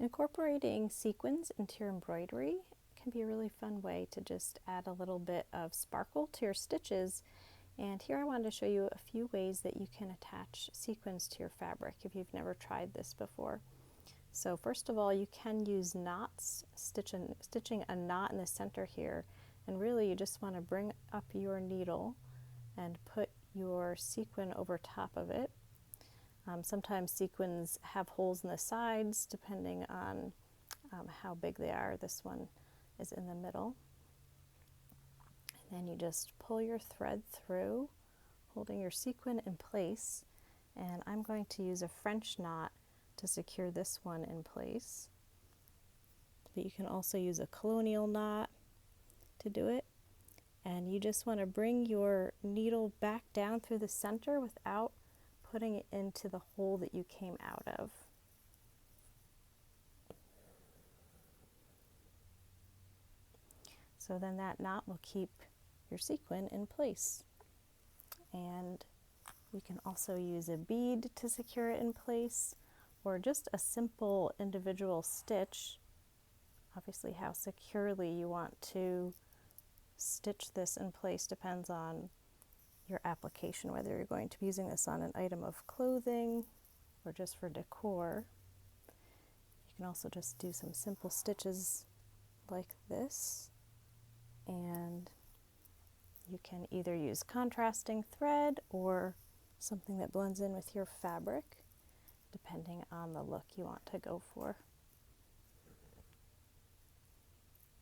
Incorporating sequins into your embroidery can be a really fun way to just add a little bit of sparkle to your stitches. And here I wanted to show you a few ways that you can attach sequins to your fabric if you've never tried this before. So first of all, you can use knots, stitching a knot in the center here, and really you just want to bring up your needle and put your sequin over top of it. Sometimes sequins have holes in the sides depending on how big they are. This one is in the middle. And then you just pull your thread through, holding your sequin in place. And I'm going to use a French knot to secure this one in place. But you can also use a colonial knot to do it. And you just want to bring your needle back down through the center without putting it into the hole that you came out of. So then that knot will keep your sequin in place. And you can also use a bead to secure it in place, or just a simple individual stitch. Obviously how securely you want to stitch this in place depends on your application, whether you're going to be using this on an item of clothing or just for decor. You can also just do some simple stitches like this, and you can either use contrasting thread or something that blends in with your fabric, depending on the look you want to go for.